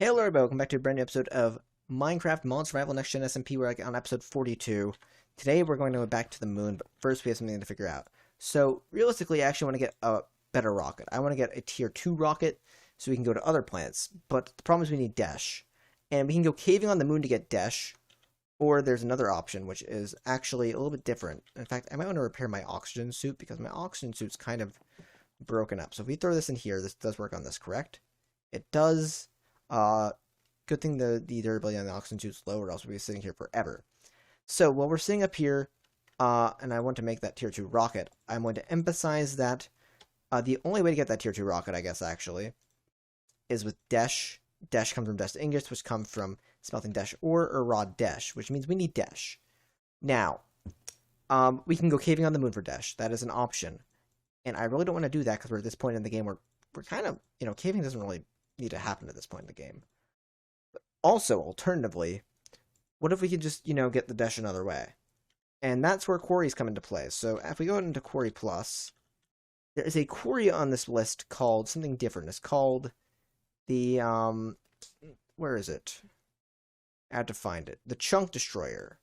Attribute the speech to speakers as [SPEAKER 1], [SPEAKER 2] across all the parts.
[SPEAKER 1] Hey, hello everybody, welcome back to a brand new episode of Minecraft Mod Survival Next Gen SMP. We're on episode 42. Today we're going to go back to the moon, but first we have something to figure out. So, realistically, I actually want to get a better rocket. I want to get a tier 2 rocket so we can go to other planets, but the problem is we need Desh. And we can go caving on the moon to get Desh, or there's another option, which is actually a little bit different. In fact, I might want to repair my oxygen suit, because my oxygen suit's kind of broken up. So if we throw this in here, this does work on this, correct? It does. Good thing the durability on the oxygen suit's low, or else we'll be sitting here forever. So while we're sitting up here, and I want to make that tier 2 rocket, I'm going to emphasize that the only way to get that tier 2 rocket, I guess, actually, is with Desh. Desh comes from Desh ingots, which come from smelting Desh ore or raw Desh, which means we need Desh. Now, we can go caving on the moon for Desh. That is an option. And I really don't want to do that because we're at this point in the game where we're kind of, caving doesn't really need to happen at this point in the game. But also, alternatively, what if we could just, get the Desh another way? And that's where quarries come into play. So if we go into Quarry Plus, there is a quarry on this list called something different. It's called the, where is it? I had to find it. The Chunk Destroyer,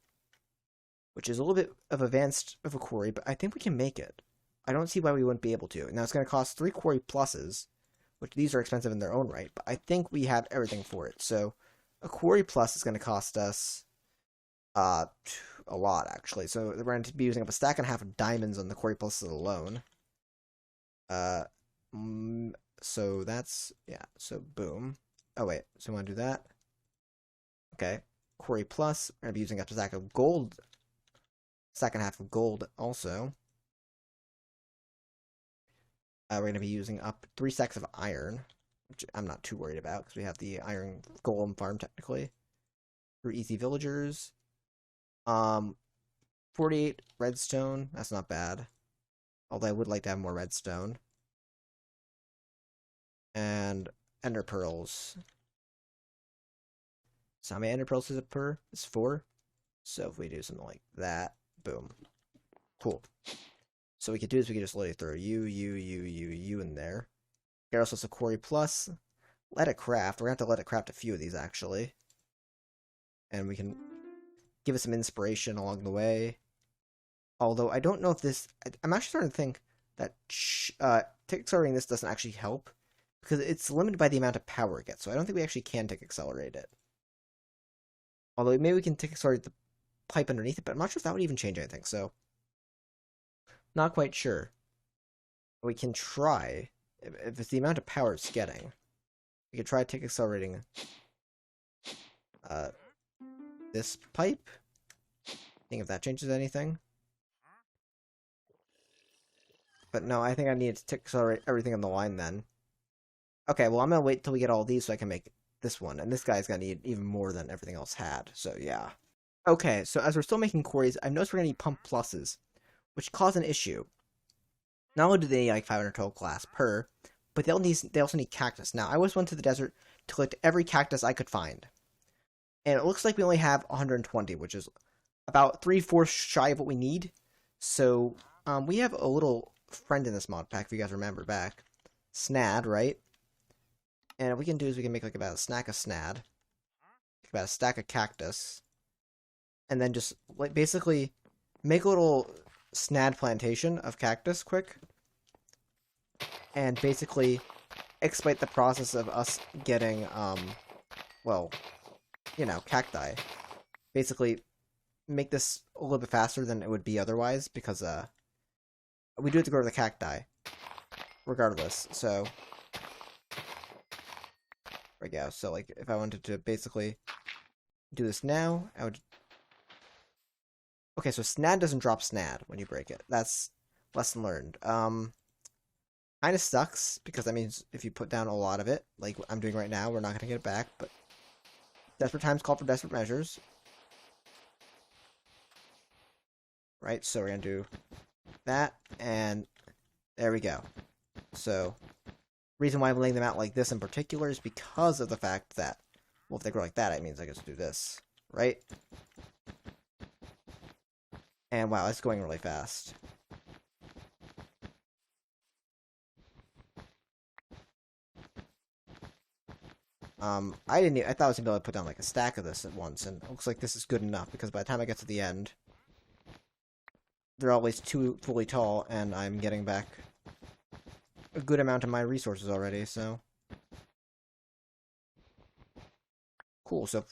[SPEAKER 1] which is a little bit of advanced of a quarry, but I think we can make it. I don't see why we wouldn't be able to. Now, it's going to cost 3 Quarry Pluses, which these are expensive in their own right, but I think we have everything for it. So a Quarry Plus is going to cost us a lot, actually. So we're going to be using up a stack and a half of diamonds on the Quarry Pluses alone. So that's, yeah, so boom. Oh, wait, so we want to do that? Okay, Quarry Plus, we're going to be using up a stack of gold, stack and a half of gold also. We're going to be using up 3 stacks of iron, which I'm not too worried about, because we have the iron golem farm, technically. 3 easy villagers. 48 redstone, that's not bad. Although I would like to have more redstone. And ender pearls. So how many ender pearls is it per? It's 4. So if we do something like that, boom. Cool. So we could do is we could just literally throw you in there. Get ourselves a Quarry Plus. Let it craft. We're going to have to let it craft a few of these, actually. And we can give it some inspiration along the way. Although, I don't know if this... I'm actually starting to think that tick accelerating this doesn't actually help. Because it's limited by the amount of power it gets. So I don't think we actually can tick accelerate it. Although, maybe we can tick accelerate the pipe underneath it. But I'm not sure if that would even change anything, so... Not quite sure. We can try, if it's the amount of power it's getting, we could try tick accelerating this pipe. Think if that changes anything. But no, I think I need to tick accelerate everything on the line then. Okay, well I'm gonna wait till we get all these so I can make this one, and this guy's gonna need even more than everything else had, so yeah. Okay, so as we're still making quarries, I've noticed we're gonna need pump pluses, which cause an issue. Not only do they need like 500 total glass per, but they also need cactus. Now, I always went to the desert to collect every cactus I could find. And it looks like we only have 120, which is about 3/4 shy of what we need. So, we have a little friend in this mod pack, if you guys remember back. Snad, right? And what we can do is we can make like about a stack of Snad. About a stack of cactus. And then just like basically make a little Snad plantation of cactus quick, and basically exploit the process of us getting well, cacti. Basically make this a little bit faster than it would be otherwise, because we do have to grow the cacti regardless. So there we go. So like if I wanted to basically do this now, I would... Okay, so Snad doesn't drop Snad when you break it. That's lesson learned. Kind of sucks, because that means if you put down a lot of it, like I'm doing right now, we're not going to get it back, but desperate times call for desperate measures. Right, so we're going to do that, and there we go. So, reason why I'm laying them out like this in particular is because of the fact that, well, if they grow like that, it means I can just do this, right? And wow, it's going really fast. I thought I was gonna be able to put down like a stack of this at once, and it looks like this is good enough because by the time I get to the end, they're always too fully tall, and I'm getting back a good amount of my resources already, so. Cool, so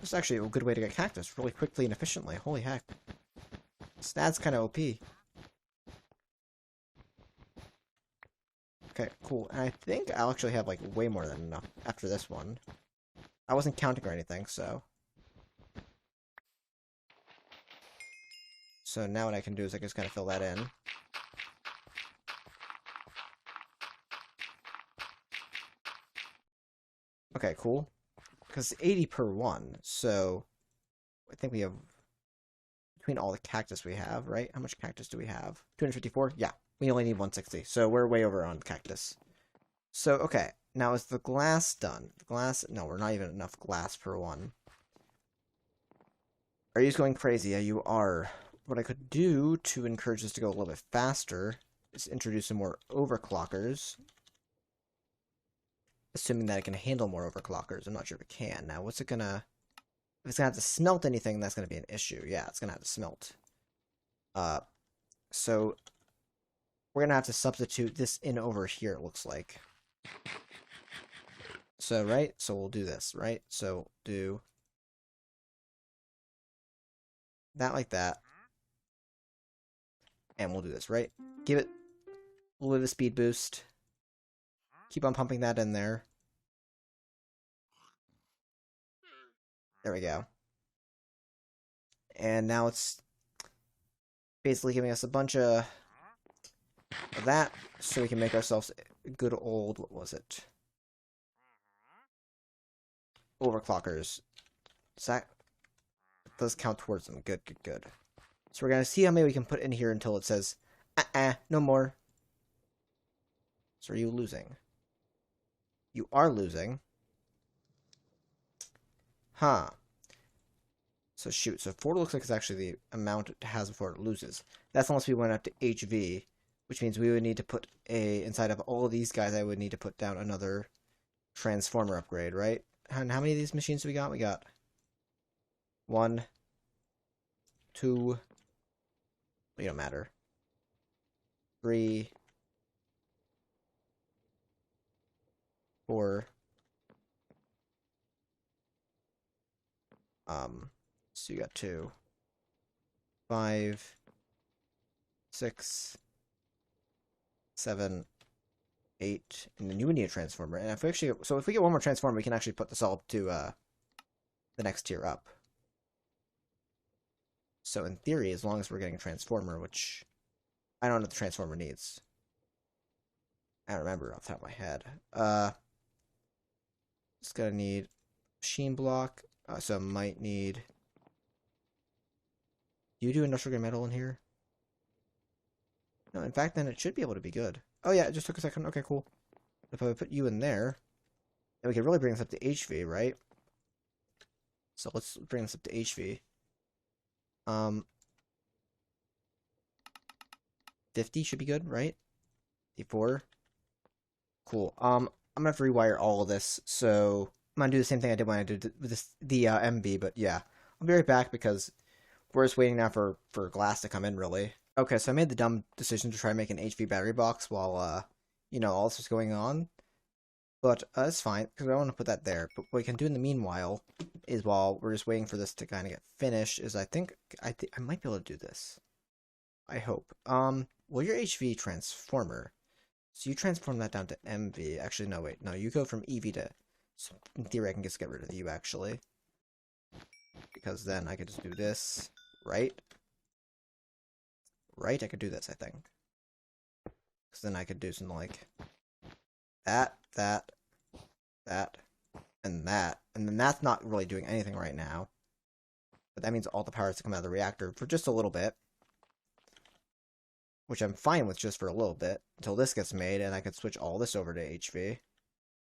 [SPEAKER 1] this is actually a good way to get cactus really quickly and efficiently. Holy heck. That's kind of OP. Okay, cool. And I think I'll actually have, like, way more than enough after this one. I wasn't counting or anything, so. So now what I can do is I can just kind of fill that in. Okay, cool. Because 80 per one, so I think we have, between all the cactus we have, right? How much cactus do we have? 254? Yeah, we only need 160, so we're way over on cactus. So, okay, now is the glass done? Glass, no, we're not even enough glass per one. Are you just going crazy? Yeah, you are. What I could do to encourage this to go a little bit faster is introduce some more overclockers. Assuming that it can handle more overclockers. I'm not sure if it can. Now, what's it gonna... If it's gonna have to smelt anything, that's gonna be an issue. Yeah, it's gonna have to smelt. So... We're gonna have to substitute this in over here, it looks like. So, right? So we'll do this, right? So, do... that like that. And we'll do this, right? Give it a little bit of a speed boost. Keep on pumping that in there. There we go. And now it's basically giving us a bunch of that, so we can make ourselves a good old, what was it? Overclockers. So that does count towards them. Good, good, good. So we're going to see how many we can put in here until it says, no more. So are you losing? You are losing. Huh. So shoot, so 4 looks like it's actually the amount it has before it loses. That's unless we went up to HV, which means we would need to put inside of all of these guys, I would need to put down another transformer upgrade, right? And how many of these machines do we got? We got 1, 2, it don't matter. 3, 4, so you got 2, 5, 6, 7, 8, and then you would need a transformer. And if we actually, so if we get one more transformer, we can actually put this all to the next tier up. So in theory, as long as we're getting a transformer, which I don't know what the transformer needs. I don't remember off the top of my head. It's gonna need machine block, so it might need. Do you do industrial grade metal in here? No, in fact, then it should be able to be good. Oh yeah, it just took a second. Okay, cool. If I put you in there, then we can really bring this up to HV, right? So let's bring this up to HV. 50 should be good, right? 54. Cool. I'm gonna have to rewire all of this, so I'm gonna do the same thing I did when I did with this, the MB, but yeah. I'll be right back because we're just waiting now for glass to come in, really. Okay, so I made the dumb decision to try and make an HV battery box while, you know, all this was going on. But it's fine, because I don't want to put that there. But what we can do in the meanwhile is, while we're just waiting for this to kind of get finished, is I think I might be able to do this. I hope. Well, your HV transformer. So you transform that down to MV. Actually, no, wait. No, you go from EV to... So in theory, I can just get rid of you, actually. Because then I could just do this, right? Right? I could do this, I think. Because then I could do something like... that, and that. And then that's not really doing anything right now. But that means all the power has to come out of the reactor for just a little bit. Which I'm fine with just for a little bit. Until this gets made, and I could switch all this over to HV.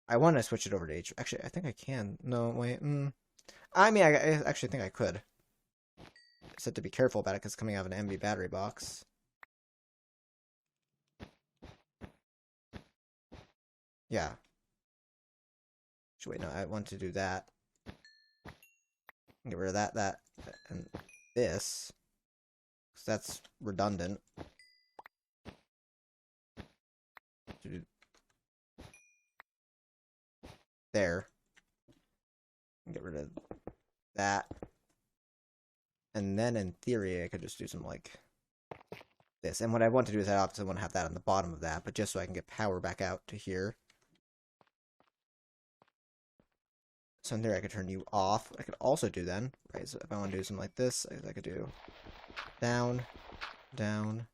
[SPEAKER 1] I want to switch it over to HV. Actually, I think I can. No, wait. I mean, I actually think I could. I just have to be careful about it, because it's coming out of an MB battery box. Yeah. Actually, wait, no, I want to do that. Get rid of that, and this. Because that's redundant. There. Get rid of that. And then, in theory, I could just do something like this. And what I want to do is I obviously want to have that on the bottom of that, but just so I can get power back out to here. So in there, I could turn you off. I could also do then, right? So if I want to do something like this, I could do down, down.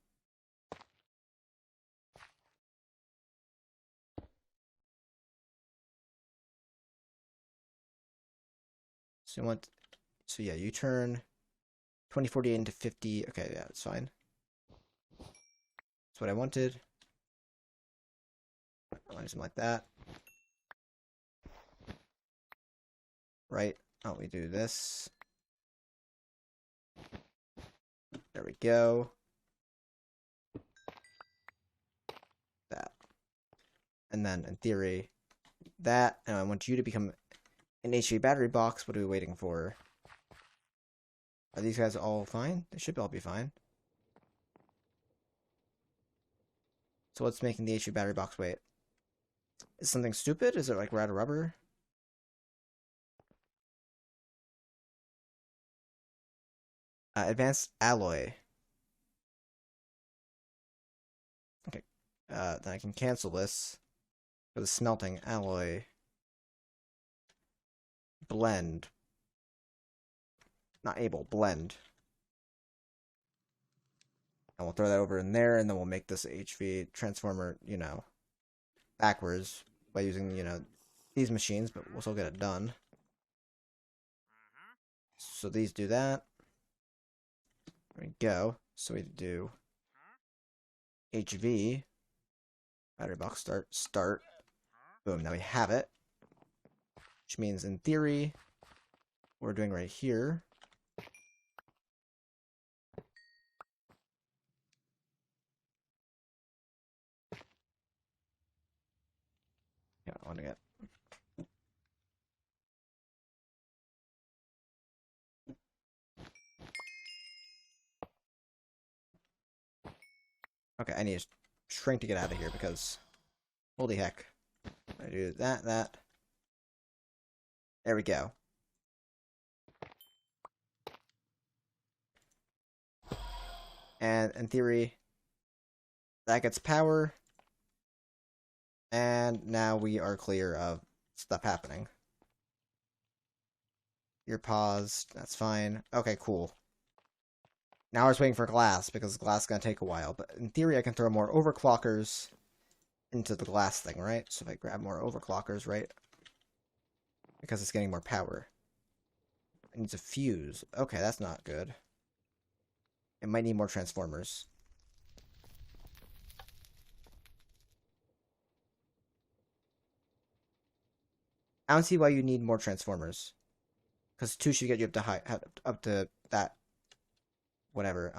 [SPEAKER 1] So you want, so yeah, you turn 2048 into 50. Okay, yeah, that's fine. That's what I wanted. I want something like that. Right. Oh, we do this. There we go. That. And then, in theory, that. And I want you to become an HV battery box. What are we waiting for? Are these guys all fine? They should all be fine. So what's making the HV battery box wait? Is something stupid? Is it like we're out of rubber? Advanced alloy. Okay. Then I can cancel this for the smelting alloy. Blend. Not able. Blend. And we'll throw that over in there, and then we'll make this HV transformer, you know, backwards by using, you know, these machines, but we'll still get it done. So these do that. There we go. So we do HV. Battery box start. Boom, now we have it. Which means, in theory, what we're doing right here. Yeah, I want to get. Okay, I need to shrink to get out of here because, holy heck. I do that. There we go. And in theory, that gets power. And now we are clear of stuff happening. You're paused. That's fine. Okay, cool. Now we're just waiting for glass, because glass is going to take a while. But in theory, I can throw more overclockers into the glass thing, right? So if I grab more overclockers, right? Because it's getting more power. It needs a fuse. Okay, that's not good. It might need more transformers. I don't see why you need more transformers. Because 2 should get you up to that. Whatever.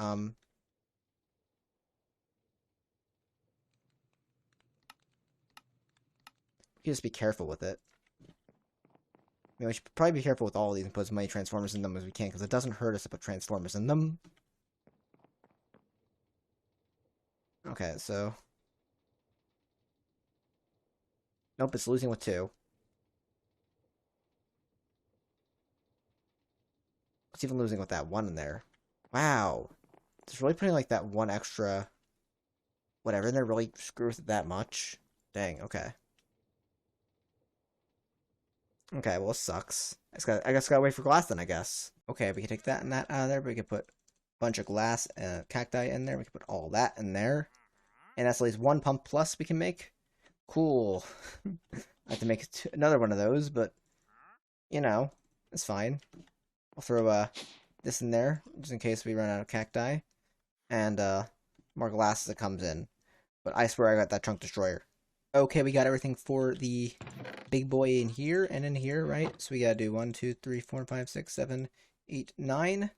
[SPEAKER 1] You just be careful with it. I mean, we should probably be careful with all of these and put as many transformers in them as we can, because it doesn't hurt us to put transformers in them. Okay, so. Nope, it's losing with 2. It's even losing with that 1 in there. Wow. It's really putting like that 1 extra whatever in there really screws it that much. Dang, okay. Okay, well, it sucks. I guess gotta wait for glass then, I guess. Okay, we can take that and that out of there, but we can put a bunch of glass and cacti in there. We can put all that in there. And that's at least 1 pump plus we can make. Cool. I have to make another one of those, but, you know, it's fine. I'll throw this in there, just in case we run out of cacti. And more glass as it comes in. But I swear I got that chunk destroyer. Okay, we got everything for the big boy in here and in here, right? So we gotta do 1, 2, 3, 4, 5, 6, 7, 8, 9.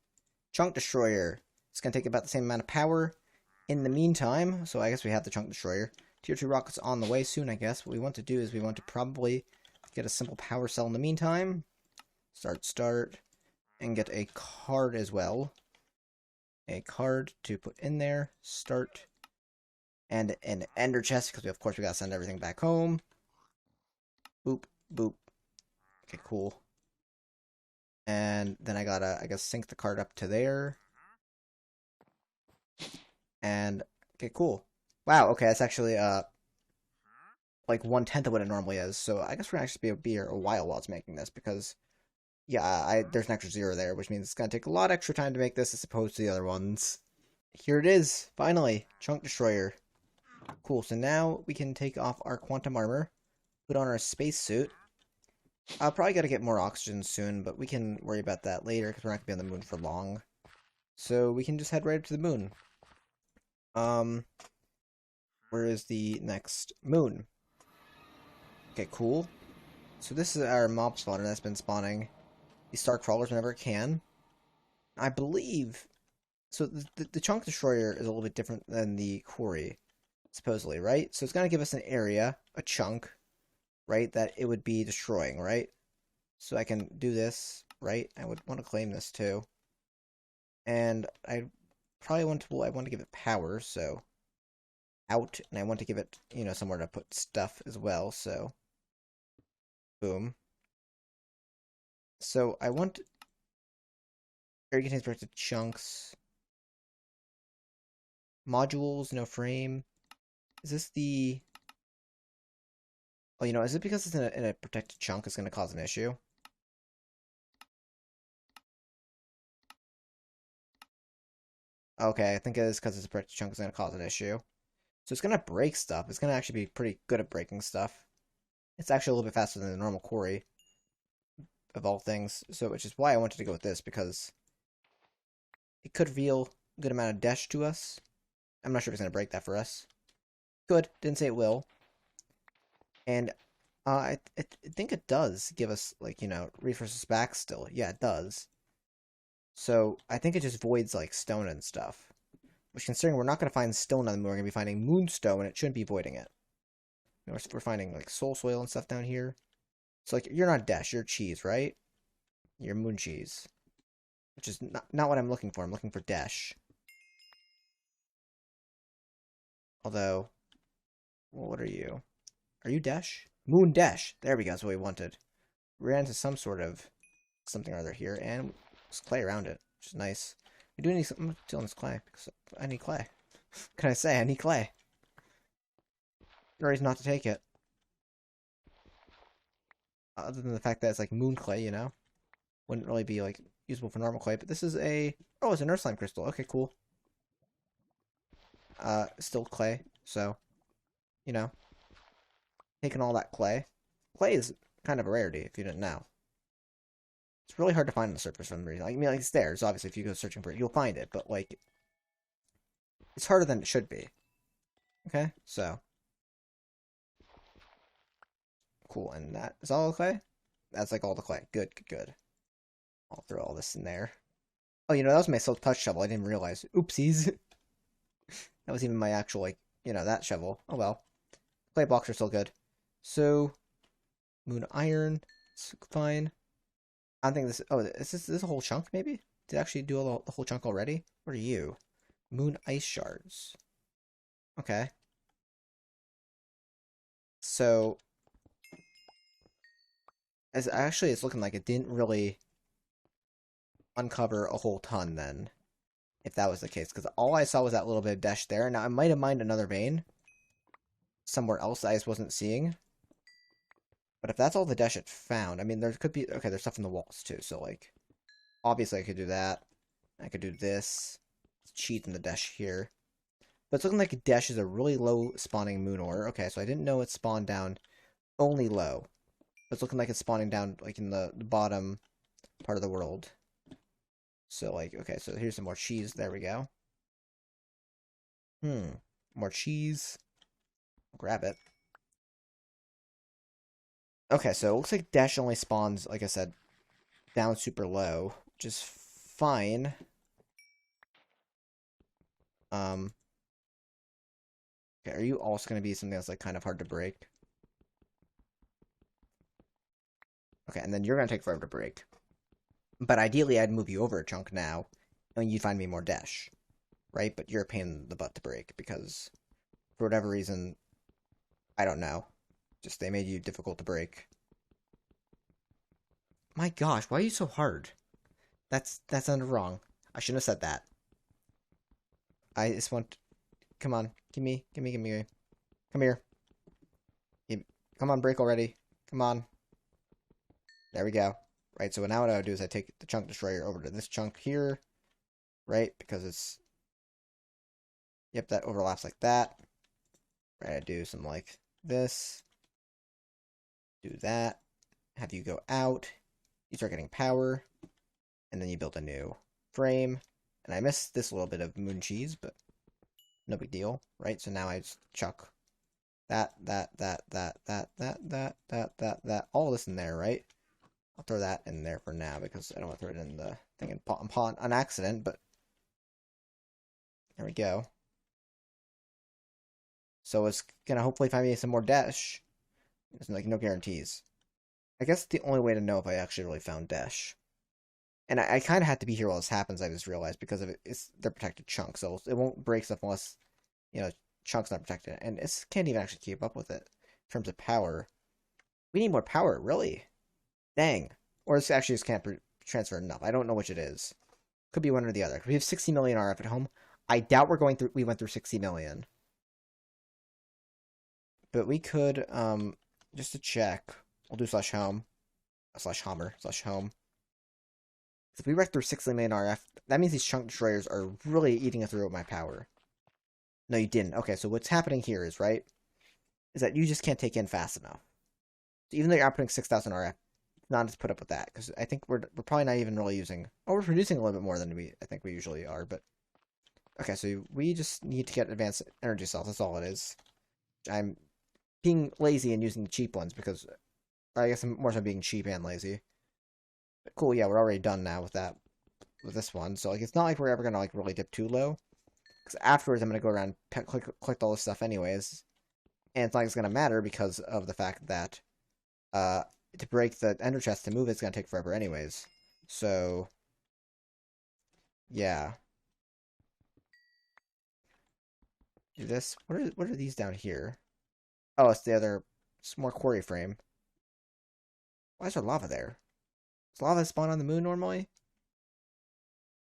[SPEAKER 1] Chunk destroyer. It's gonna take about the same amount of power. In the meantime, so I guess we have the chunk destroyer. Tier 2 rockets on the way soon, I guess. What we want to do is we want to probably get a simple power cell in the meantime. Start, and get a card as well. A card to put in there. Start. And an ender chest, because of course we gotta send everything back home. Boop, boop. Okay, cool. And then I gotta, I guess, sync the card up to there. And, okay, cool. Wow, okay, that's actually, like 1/10 of what it normally is. So I guess we're gonna actually be here a while it's making this, because, yeah, there's an extra 0 there, which means it's gonna take a lot extra time to make this as opposed to the other ones. Here it is, finally, Chunk Destroyer. Cool, so now we can take off our quantum armor, put on our spacesuit. I'll probably gotta get more oxygen soon, but we can worry about that later, because we're not gonna be on the moon for long. So we can just head right up to the moon. Where is the next moon? Okay, cool. So this is our mob spawner that's been spawning these star crawlers whenever it can. I believe... So the Chunk Destroyer is a little bit different than the Quarry, supposedly, right? So it's going to give us an area, a chunk, right, that it would be destroying, right? So I can do this, right? I would want to claim this too. And I probably want to, well, I want to give it power, so out, and I want to give it, you know, somewhere to put stuff as well, so boom. So I want area contains protected chunks. Modules, no frame. Is this the... Oh, you know, is it because it's in a protected chunk it's going to cause an issue? Okay, I think it is because it's a protected chunk it's going to cause an issue. So it's going to break stuff. It's going to actually be pretty good at breaking stuff. It's actually a little bit faster than the normal quarry, of all things. So, which is why I wanted to go with this, because it could reveal a good amount of Desh to us. I'm not sure if it's going to break that for us. Good. Didn't say it will. And I think it does give us, like, you know, resources back still. Yeah, it does. So I think it just voids, like, stone and stuff. Which, considering we're not going to find stone on the moon, we're going to be finding moonstone, and it shouldn't be voiding it. You know, we're finding, like, soul soil and stuff down here. So, like, you're not Desh, you're cheese, right? You're moon cheese. Which is not what I'm looking for. I'm looking for Desh. Although, well, what are you? Are you Desh? Moon Desh! There we go, that's what we wanted. We ran into some sort of something or other here, and there's clay around it, which is nice. We do need something to on this clay, because I need clay. What can I say? I need clay. No reason not to take it. Other than the fact that it's like moon clay, you know? Wouldn't really be like usable for normal clay, but this is a... Oh, it's an earth slime crystal. Okay, cool. Still clay, so, you know. Taking all that clay. Clay is kind of a rarity, if you didn't know. It's really hard to find on the surface for some reason. Like, I mean, like, it's there, so obviously if you go searching for it, you'll find it, but, like, it's harder than it should be. Okay, so. Cool, and that is all the clay? That's, like, all the clay. Good, good, good. I'll throw all this in there. Oh, you know, that was my self-touch shovel. I didn't realize. Oopsies. That was even my actual, like, you know, that shovel. Oh, well. Clay blocks are still good. So, moon iron. It's fine. I don't think this... Oh, is this a whole chunk, maybe? Did it actually do the whole chunk already? What are you? Moon ice shards. Okay. So... It's looking like it didn't really uncover a whole ton, then. If that was the case. Because all I saw was that little bit of Desh there. Now, I might have mined another vein somewhere else I just wasn't seeing. But if that's all the Desh it found, I mean, there could be... Okay, there's stuff in the walls, too. So, like, obviously I could do that. I could do this. Cheat in the Desh here. But it's looking like Desh is a really low spawning moon ore. Okay, so I didn't know it spawned down only low. But it's looking like it's spawning down, like, in the bottom part of the world. So, like, okay, so here's some more cheese. There we go. More cheese. I'll grab it. Okay, so it looks like Desh only spawns, like I said, down super low, which is fine. Okay, are you also going to be something that's, like, kind of hard to break? Okay, and then you're going to take forever to break. But ideally, I'd move you over a chunk now, and you'd find me more Desh, right? But you're a pain in the butt to break, because for whatever reason, I don't know. Just they made you difficult to break. My gosh, why are you so hard? That's wrong. I shouldn't have said that. I just want... Come on. Gimme. Come here. Come on, break already. Come on. There we go. Right, so now what I would do is I take the chunk destroyer over to this chunk here. Right, because it's... Yep, that overlaps like that. Right, I do some like this. Do that. Have you go out. You start getting power. And then you build a new frame. And I missed this little bit of moon cheese, but no big deal, right? So now I just chuck that, all this in there, right? I'll throw that in there for now because I don't want to throw it in the thing on accident, but there we go. So it's gonna hopefully find me some more Desh. There's like no guarantees. I guess the only way to know if I actually really found Desh. And I kind of had to be here while this happens, I just realized, because of they're protected chunks, so it won't break stuff unless, chunks not protected. And it can't even actually keep up with it in terms of power. We need more power, really. Dang. Or this actually just can't transfer enough. I don't know which it is. Could be one or the other. We have 60 million RF at home. I doubt we went through 60 million. But we could, just to check, we'll do /home, /home. If we wreck through 60 million RF, that means these chunk destroyers are really eating through my power. No, you didn't. Okay, so what's happening here is, right, is that you just can't take in fast enough. So even though you're outputting 6,000 RF, not to put up with that, because I think we're probably not even really using... Oh, we're producing a little bit more than I think we usually are, but... Okay, so we just need to get advanced energy cells, that's all it is. I'm being lazy and using the cheap ones, because... I guess I'm more so being cheap and lazy. But cool, yeah, we're already done now with that, with this one. So, like, it's not like we're ever gonna, like, really dip too low. Because afterwards, I'm gonna go around and collect all this stuff anyways. And it's not like it's gonna matter because of the fact that, to break the ender chest to move it's gonna take forever anyways. So, yeah. Do this. What are these down here? Oh, it's the other, it's more quarry frame. Why is there lava there? Does lava spawn on the moon normally?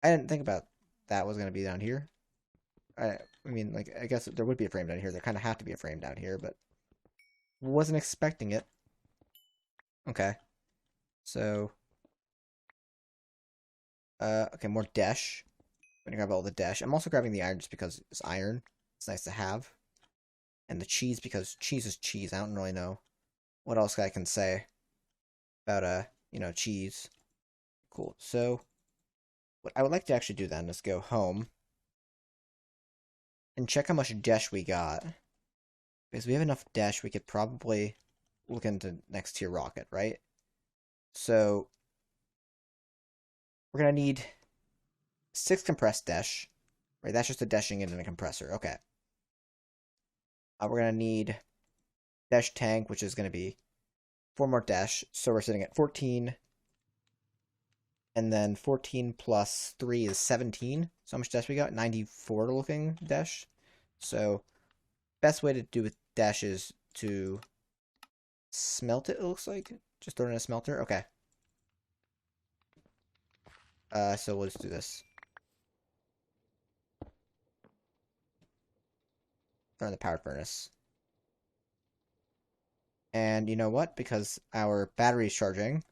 [SPEAKER 1] I didn't think about that was gonna be down here. I mean, like, I guess there would be a frame down here. There kind of have to be a frame down here, but wasn't expecting it. Okay. So, okay, more Desh. I'm gonna grab all the Desh. I'm also grabbing the iron just because it's iron. It's nice to have. And the cheese because cheese is cheese. I don't really know what else I can say about, cheese. Cool. So, what I would like to actually do then is go home and check how much Desh we got. Because we have enough Desh, we could probably look into next tier rocket, right? So, we're going to need 6 compressed Desh. Right, that's just a deshing into a compressor. Okay. We're going to need Desh tank, which is going to be 4 more Desh. So we're sitting at 14. And then 14 plus 3 is 17. So how much Desh we got? 94 looking Desh. So, best way to do with Desh is to smelt it looks like. Just throw it in a smelter. Okay. So we'll just do this. Throw in the power furnace. And you know what? Because our battery's charging,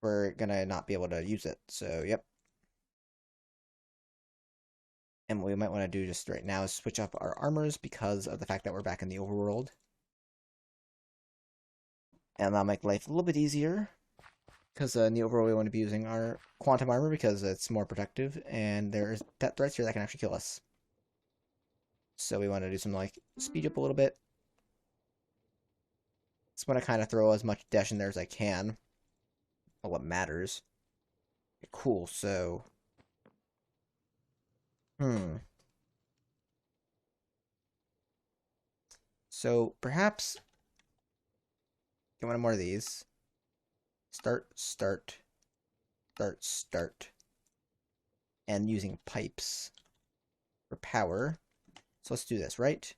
[SPEAKER 1] we're gonna not be able to use it. So, yep. And what we might want to do just right now is switch up our armors because of the fact that we're back in the overworld. And that'll make life a little bit easier. Because in the overworld we want to be using our quantum armor because it's more protective. And there's pet threats here that can actually kill us. So we want to do some, like, speed up a little bit. Just want to kind of throw as much Desh in there as I can. Well, what matters. Okay, cool, so... So, perhaps... Get one more of these. Start, start, start, start. And using pipes for power. So let's do this, right?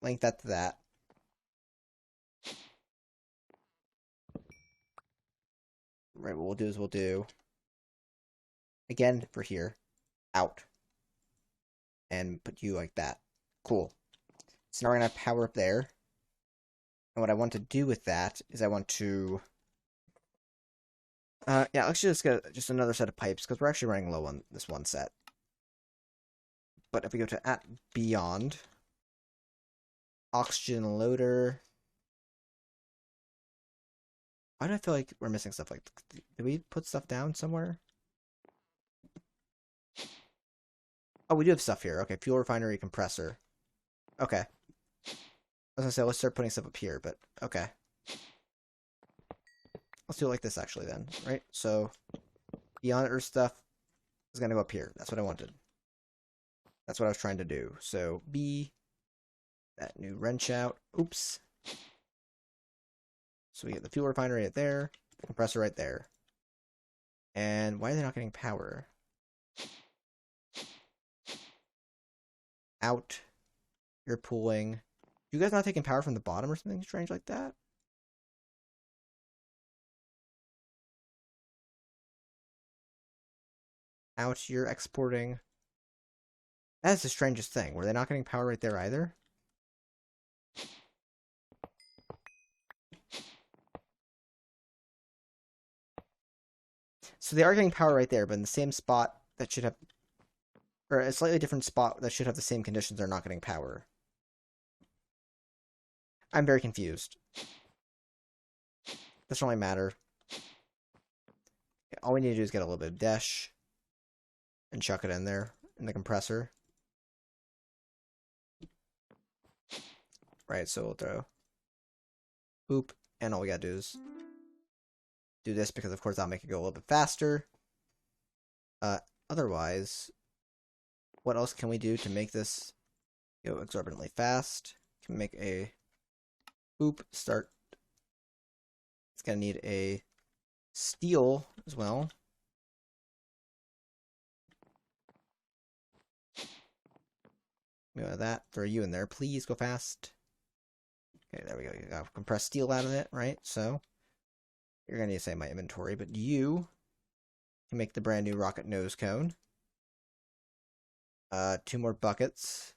[SPEAKER 1] Link that to that. Right, what we'll do is we'll do, again, for here, out. And put you like that. Cool. So now we're going to have power up there. And what I want to do with that is I want to... yeah, let's just get just another set of pipes, because we're actually running low on this one set. But if we go to @beyond, oxygen loader... Why do I feel like we're missing stuff? Like, did we put stuff down somewhere? Oh, we do have stuff here. Okay, fuel refinery compressor. Okay. I was gonna say, let's start putting stuff up here, but okay. Let's do it like this, actually, then, right? So, beyond Earth stuff is gonna go up here. That's what I wanted. That's what I was trying to do. So, B, that new wrench out. Oops. So we get the fuel refinery right there, the compressor right there. And why are they not getting power? Out. You're pulling. You guys not taking power from the bottom or something strange like that? Out. You're exporting. That's the strangest thing. Were they not getting power right there either? So they are getting power right there, but in the same spot that should have... Or a slightly different spot that should have the same conditions, they're not getting power. I'm very confused. Doesn't really matter. All we need to do is get a little bit of Desh and chuck it in there, in the compressor. Right, so we'll throw boop, and all we gotta do is do this, because of course that'll make it go a little bit faster. Otherwise, what else can we do to make this go exorbitantly fast? Can we make a boop start? It's gonna need a steel as well. That, throw you in there, please go fast. Okay, there we go. You got compressed steel out of it, right? So you're gonna need to say my inventory, but you can make the brand new rocket nose cone. 2 more buckets.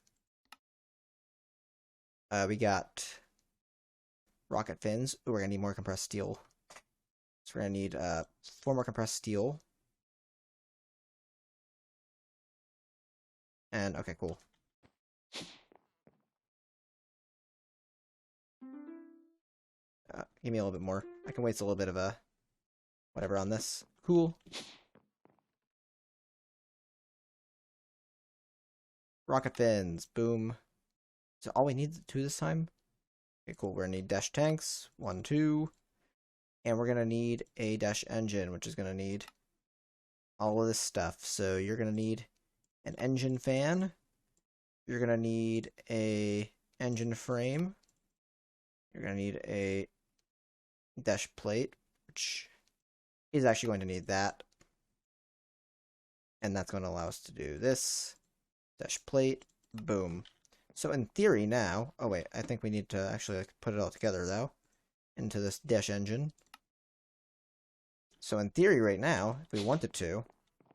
[SPEAKER 1] We got rocket fins. Ooh, we're gonna need more compressed steel. So we're gonna need 4 more compressed steel. And okay, cool. Give me a little bit more. I can waste a little bit of a whatever on this. Cool. Rocket fins. Boom. So all we need 2 this time? Okay, cool. We're gonna need Desh tanks. 1, 2. And we're gonna need a Desh engine, which is gonna need all of this stuff. So you're gonna need an engine fan. You're gonna need a engine frame. You're gonna need a Desh plate, which is actually going to need that. And that's going to allow us to do this. Desh plate. Boom. So in theory now... Oh wait, I think we need to actually put it all together though. Into this Desh engine. So in theory right now, if we wanted to,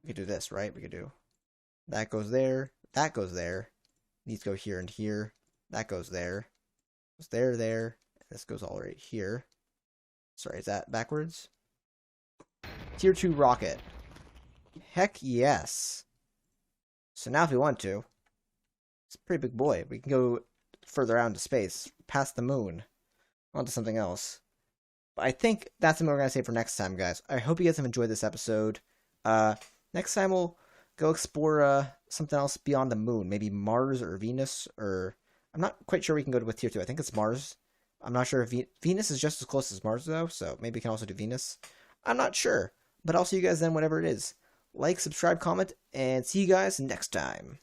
[SPEAKER 1] we could do this, right? We could do... That goes there. That goes there. These go here and here. That goes there. Goes there, there. This goes all right here. Sorry, is that backwards? Tier 2 rocket. Heck yes. So now if we want to, it's a pretty big boy. We can go further out into space, past the moon, onto something else. But I think that's what we're going to say for next time, guys. I hope you guys have enjoyed this episode. Next time we'll go explore something else beyond the moon. Maybe Mars or Venus, or... I'm not quite sure we can go with Tier 2. I think it's Mars. I'm not sure if Venus is just as close as Mars, though, so maybe we can also do Venus. I'm not sure, but I'll see you guys then, whatever it is. Like, subscribe, comment, and see you guys next time.